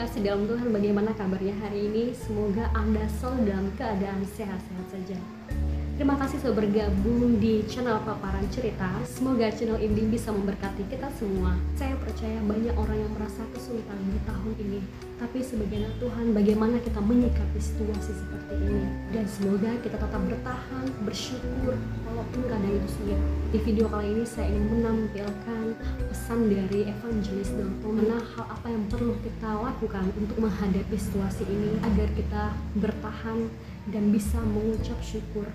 Kasih dalam Tuhan, bagaimana kabarnya hari ini? Semoga Anda selalu dalam keadaan sehat-sehat saja. Terima kasih sudah bergabung di channel Paparan Cerita. Semoga channel ini bisa memberkati kita semua. Saya percaya banyak orang yang merasa kesulitan di tahun ini. Tapi sebagai anak Tuhan, bagaimana kita menyikapi situasi seperti ini? Dan semoga kita tetap bertahan, bersyukur, walaupun keadaan itu sulit. Di video kali ini saya ingin menampilkan pesan dari Evangelis Dalton. Mana hal apa yang perlu kita lakukan untuk menghadapi situasi ini agar kita bertahan dan bisa mengucap syukur.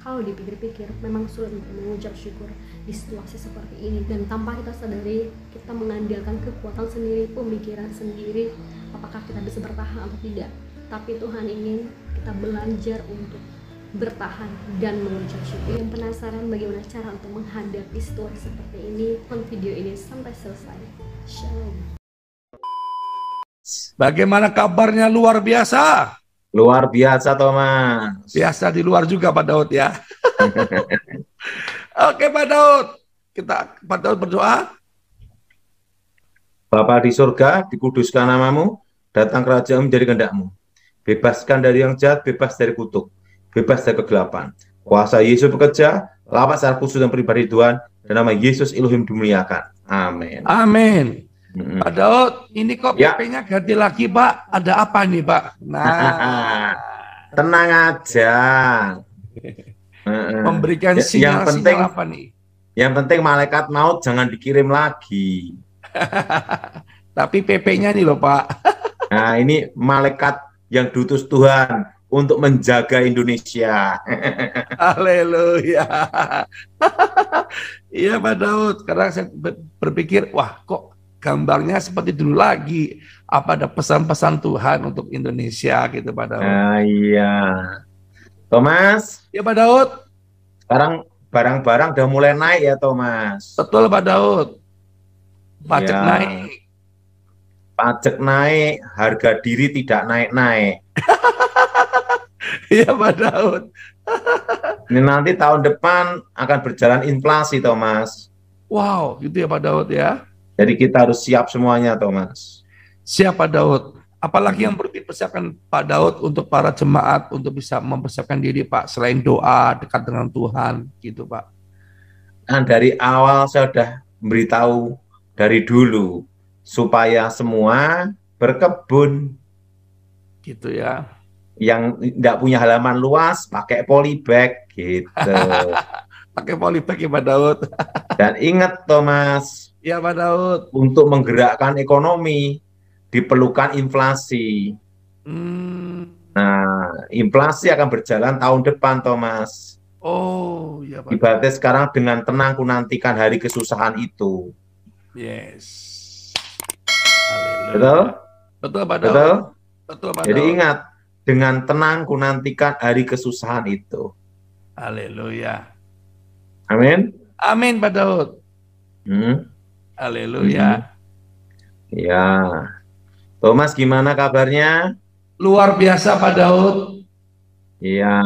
Kalau dipikir-pikir memang sulit untuk mengucap syukur di situasi seperti ini, dan tanpa kita sadari kita mengandalkan kekuatan sendiri, pemikiran sendiri, apakah kita bisa bertahan atau tidak. Tapi Tuhan ingin kita belajar untuk bertahan dan mengucap syukur. Yang penasaran bagaimana cara untuk menghadapi situasi seperti ini, tonton video ini sampai selesai. Shalom. Bagaimana kabarnya? Luar biasa. Luar biasa, Thomas. Biasa di luar juga, Pak Daud ya. Oke, Pak Daud. Pak Daud berdoa. Bapa di surga, dikuduskan namamu, datang kerajaan menjadi kehendak-mu. Bebaskan dari yang jahat, bebas dari kutuk, bebas dari kegelapan. Kuasa Yesus bekerja, lapas secara khusus dan pribadi Tuhan, dan nama Yesus Elohim dimuliakan. Amin. Amin. Pak Daud, ini kok Ya. PP-nya ganti lagi, Pak. Ada apa nih, Pak? Nah, Tenang aja. memberikan sinyal-sinyal apa nih? Yang penting malaikat maut jangan dikirim lagi. Tapi PP-nya nih loh, Pak. Nah, ini malaikat yang diutus Tuhan untuk menjaga Indonesia. Haleluya. Iya, Pak Daud. Sekarang saya berpikir, wah kok gambarnya seperti dulu lagi. Apa ada pesan-pesan Tuhan untuk Indonesia gitu, Pak Daud? Nah, iya. Thomas, Ya, Pak Daud. sekarang barang-barang udah mulai naik ya, Thomas. Betul, Pak Daud. Pajak Ya. naik. Pajak naik, harga diri tidak naik-naik. Iya, Pak Daud. Ini nanti tahun depan akan berjalan inflasi, Thomas. Wow, gitu ya Pak Daud ya. Jadi kita harus siap semuanya, Thomas. Siap, Pak Daud. Apalagi yang perlu dipersiapkan Pak Daud untuk para jemaat untuk bisa mempersiapkan diri, Pak, selain doa dekat dengan Tuhan gitu, Pak. Nah, dari awal saya sudah memberitahu dari dulu supaya semua berkebun. Gitu ya. Yang tidak punya halaman luas pakai polybag gitu. Pakai polybag ya Pak Daud. Dan ingat, Thomas, Ya Pak Daud. untuk menggerakkan ekonomi diperlukan inflasi. Nah, inflasi akan berjalan tahun depan, Thomas. Oh, ya Pak. Ibaratnya sekarang dengan tenang ku nantikan hari kesusahan itu. Yes. Betul? Betul Pak Daud. Betul? Betul Pak Jadi Daud. ingat, dengan tenang ku nantikan hari kesusahan itu. Haleluya. Amin. Amin Pak Daud. Haleluya. Ya. Thomas, gimana kabarnya? Luar biasa Pak Daud. Iya.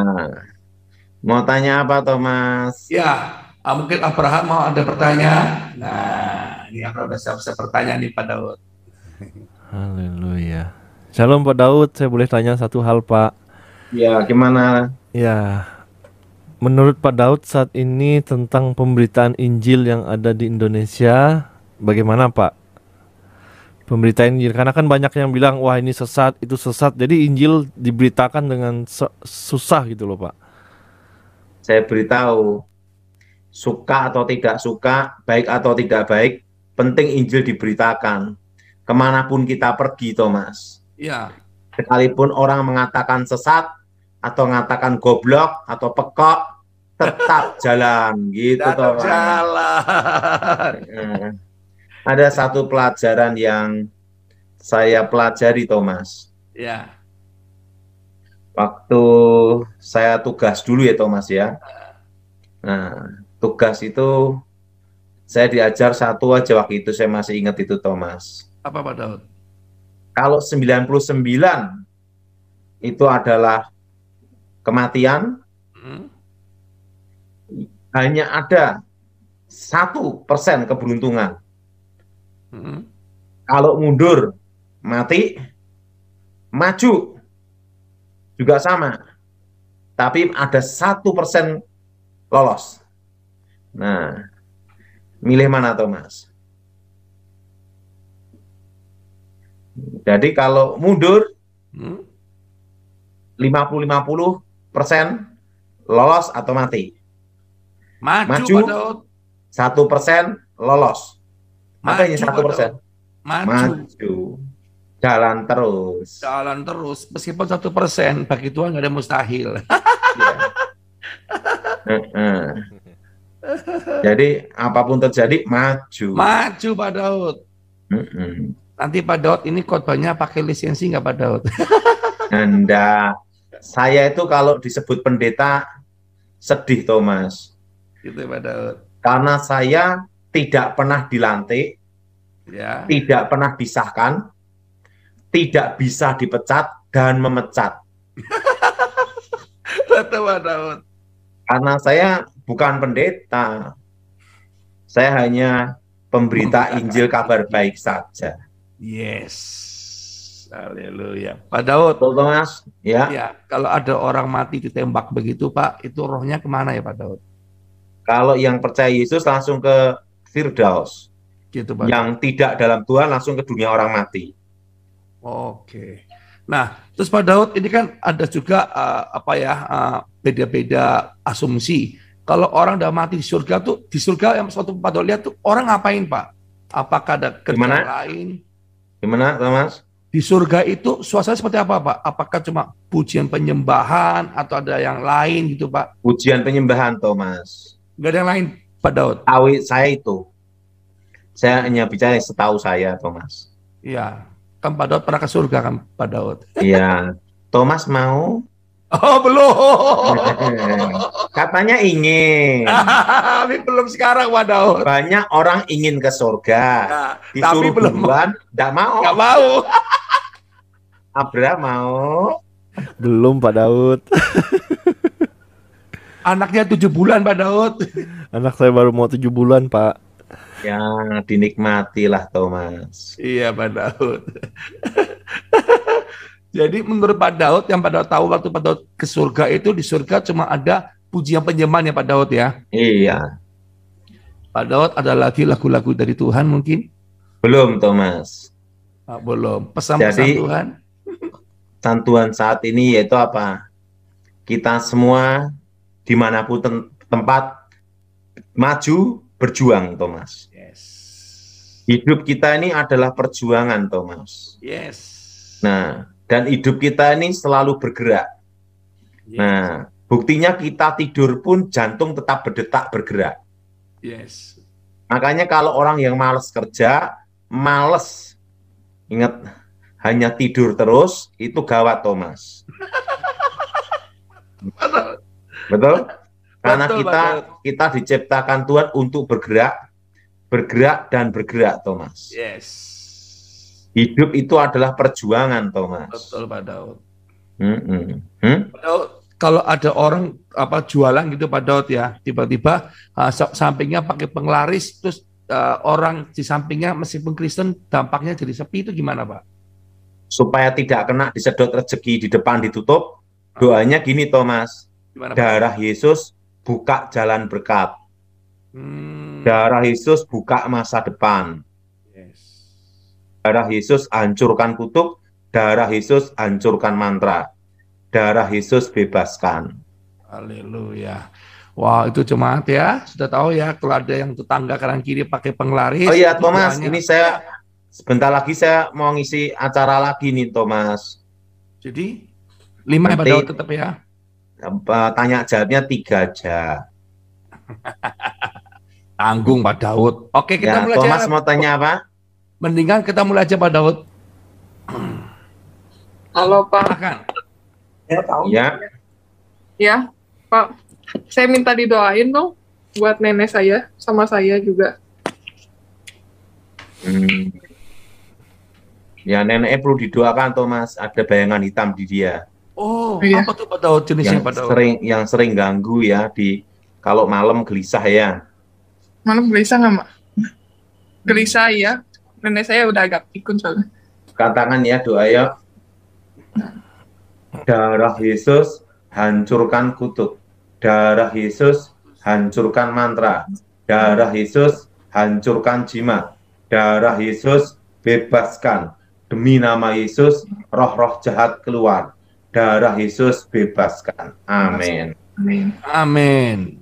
Mau tanya apa, Thomas? Ya, mungkin Abraham mau ada pertanyaan. Nah, ini Abraham udah siap-siap pertanyaan nih Pak Daud. Haleluya. Shalom Pak Daud, saya boleh tanya satu hal Pak? Ya, gimana? Ya, menurut Pak Daud saat ini tentang pemberitaan Injil yang ada di Indonesia, bagaimana Pak? Pemberitaan Injil, karena kan banyak yang bilang, wah ini sesat, itu sesat, jadi Injil diberitakan dengan susah gitu loh Pak. Saya beritahu, suka atau tidak suka, baik atau tidak baik, penting Injil diberitakan. Kemanapun kita pergi, Thomas. Ya. Sekalipun orang mengatakan sesat, atau mengatakan goblok, atau pekok, tetap jalan. Gitu, Tetap Thomas. jalan. Ada satu pelajaran yang saya pelajari, Thomas. Ya. Waktu saya tugas dulu ya, Thomas ya. Nah, tugas itu saya diajar satu aja waktu itu, saya masih ingat itu, Thomas. Apa Pak Daud? Kalau 99 itu adalah kematian, hanya ada 1% keberuntungan. Kalau mundur, mati. Maju juga sama, tapi ada 1% lolos. Nah, milih mana Thomas? Jadi kalau mundur Hmm? 50-50% lolos atau mati. Maju, Maju Pak Daud. 1% lolos. Apa ini Maju, Pak 1%? Daud. Maju. Maju. Jalan terus. Jalan terus. Meskipun 1%, bagi Tuhan nggak ada mustahil. Ya. Heeh. Jadi apapun terjadi maju. Maju, Pak Daud. Heeh. Nanti Pak Daud ini khotbahnya pakai lisensi nggak Pak Daud? Anda, saya itu kalau disebut pendeta sedih Thomas, Gitu Pak Daud. karena saya tidak pernah dilantik, Ya. tidak pernah disahkan, tidak bisa dipecat dan memecat. Betul Pak Daud. Karena saya bukan pendeta, saya hanya pemberita Injil kabar baik saja. Yes. Haleluya. Pak Daud. Betul Thomas? Ya. Ya, kalau ada orang mati ditembak begitu Pak, itu rohnya kemana ya Pak Daud? Kalau yang percaya Yesus langsung ke Firdaus, Gitu Pak. yang tidak dalam Tuhan langsung ke dunia orang mati. Oke. Nah, terus Pak Daud ini kan ada juga beda-beda asumsi. Kalau orang udah mati di surga tuh, di surga yang suatu Pak Daud lihat tuh orang ngapain Pak? Apakah ada kerja Gimana? lain? Gimana Thomas? Di surga itu suasana seperti apa Pak? Apakah cuma pujian penyembahan atau ada yang lain gitu Pak? Pujian penyembahan Thomas. Nggak ada yang lain Pak Daud? Awit saya itu. Saya hanya bicara setahu saya Thomas. Iya. Kan Pak Daud pernah ke surga kan Pak Daud? Iya. Thomas mau? Oh belum. Katanya ingin. Tapi belum sekarang Pak Daud. Banyak orang ingin ke surga. Nah, tapi Disuruh belum duluan, nggak mau. nggak mau. Abra mau. Belum Pak Daud. Anaknya 7 bulan Pak Daud. Anak saya baru mau 7 bulan Pak. Ya, dinikmatilah Thomas. Iya Pak Daud. Jadi menurut Pak Daud, yang Pak Daud tahu waktu Pak Daud ke surga itu, di surga cuma ada pujian penyembahan ya Pak Daud ya. Iya. Pak Daud ada lagi lagu-lagu dari Tuhan mungkin? Belum Thomas. Belum. Pesan-pesan Jadi, Tuhan? Santuan saat ini yaitu apa? Kita semua dimanapun tempat maju berjuang Thomas. Yes. Hidup kita ini adalah perjuangan Thomas. Yes. Nah, dan hidup kita ini selalu bergerak. Yes. Nah, buktinya kita tidur pun jantung tetap berdetak bergerak. Yes. Makanya kalau orang yang malas kerja, malas, ingat, hanya tidur terus, itu gawat Thomas. Betul? Karena Betul, kita diciptakan Tuhan untuk bergerak, bergerak dan bergerak Thomas. Yes. Hidup itu adalah perjuangan Thomas. Betul Pak Daud. Pak Hmm? Daud, kalau ada orang jualan gitu Pak Daud ya, tiba-tiba sampingnya pakai penglaris, terus orang di sampingnya meskipun Kristen dampaknya jadi sepi, itu gimana Pak? Supaya tidak kena disedot rezeki di depan ditutup, doanya gini Thomas, Gimana Pak? darah Yesus buka jalan berkat, darah Yesus buka masa depan, Yes. darah Yesus hancurkan kutuk, darah Yesus hancurkan mantra, darah Yesus bebaskan. Haleluya. Wah, itu jemaat ya, sudah tahu ya, kalau ada yang tetangga kanan kiri pakai penglaris. Oh iya itu Thomas, doanya. ini saya sebentar lagi saya mau ngisi acara lagi nih Thomas. Jadi 5 ya Pak Nanti- Daud tetap ya. Tanya jawabnya 3 jam. Tanggung Pak Daud. Oke, kita Ya, mulai Thomas aja. mau tanya apa? Mendingan kita mulai aja Pak Daud. Halo Pak, Silakan. Ya, ya Pak, saya minta didoain dong buat nenek saya sama saya juga. Ya neneknya perlu didoakan Thomas, ada bayangan hitam di dia Oh, Iya. apa tuh Pak Daud jenisnya yang Pak Daud? sering ganggu ya di kalau malam gelisah ya. Mana gelisah nggak Mak? Gelisah ya, nenek saya udah agak pikun soalnya. Katakan ya doa ya. Darah Yesus, hancurkan kutuk. Darah Yesus, hancurkan mantra. Darah Yesus, hancurkan jimat. Darah Yesus, bebaskan. Demi nama Yesus, roh-roh jahat keluar. Darah Yesus, bebaskan. Amin. Amin.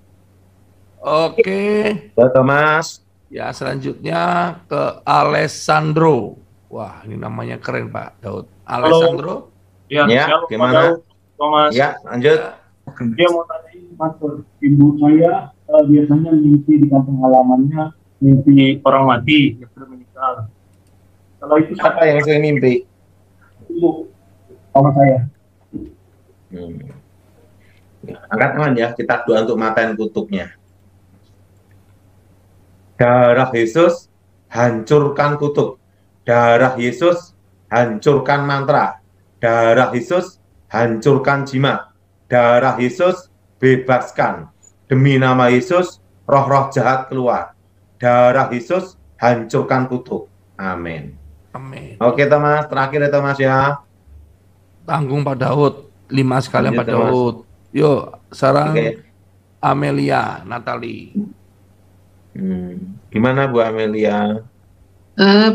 Oke. Ya, Thomas. Ya, selanjutnya ke Alessandro. Wah, ini namanya keren Pak Daud. Alessandro. Ya, Ya, shalom, Pak gimana? Daud, Thomas. Ya, lanjut. Dia mau tanya ini, Pastor. Ibu saya biasanya mimpi di kampung halamannya, mimpi orang mati yang sudah meninggal. Kalau itu Apa yang sering mimpi? ibu sama saya. Ya, angkat tangan ya, kita doa untuk matain kutuknya. Darah Yesus, hancurkan kutuk. Darah Yesus, hancurkan mantra. Darah Yesus, hancurkan jimat. Darah Yesus, bebaskan. Demi nama Yesus, roh-roh jahat keluar. Darah Yesus, hancurkan kutuk. Amin. Amin. Oke, Thomas. Terakhir ya, Thomas ya. Tanggung Pak Daud. 5 sekalian Lanjut, Pak Thomas. Daud. Yuk, sekarang Oke. Amelia Natali. Gimana Bu Amelia?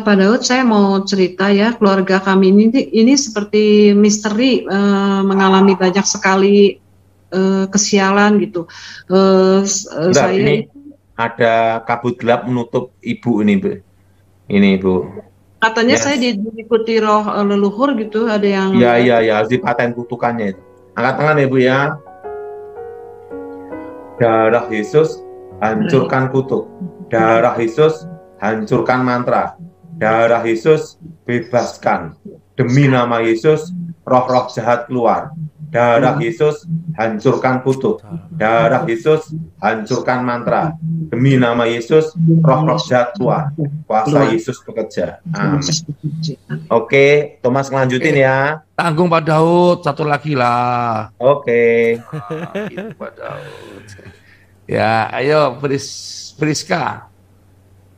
Pak Daud, saya mau cerita ya, keluarga kami ini seperti misteri, mengalami banyak sekali kesialan gitu. Bentar, Saya ini ada kabut gelap menutup Ibu ini, Bu. Ini, Bu. katanya Yes. saya diikuti roh leluhur gitu, ada yang Ya, harus dipaten kutukannya itu. Angkat tangan ya, Bu ya. Darah Yesus, hancurkan kutuk. Darah Yesus, hancurkan mantra. Darah Yesus, bebaskan. Demi nama Yesus, roh-roh jahat keluar. Darah Yesus, hancurkan kutuk. Darah Yesus, hancurkan mantra. Demi nama Yesus, roh-roh jahat keluar. Kuasa Yesus bekerja. Amin. Oke, Thomas ngelanjutin ya. Tanggung Pak Daud. Satu lagi lah. Oke. Ah, gitu, Pak Daud. Ya, ayo Friska.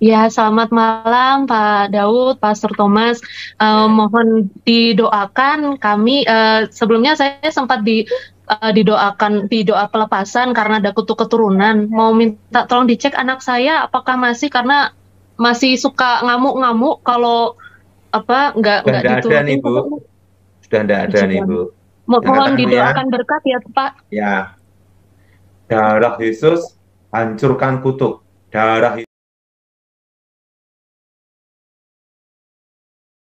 Ya, selamat malam Pak Daud, Pastor Thomas. Mohon didoakan kami. Sebelumnya saya sempat didoakan di doa pelepasan karena ada kutuk keturunan. Mau minta tolong dicek anak saya apakah masih, karena masih suka ngamuk-ngamuk kalau nggak Sudah tidak ada nih, diturutin. Bu. Sudah tidak ada nih, Bu. Mohon Angkat tangan, didoakan berkat ya Pak. Ya. Darah Yesus, hancurkan kutuk. Darah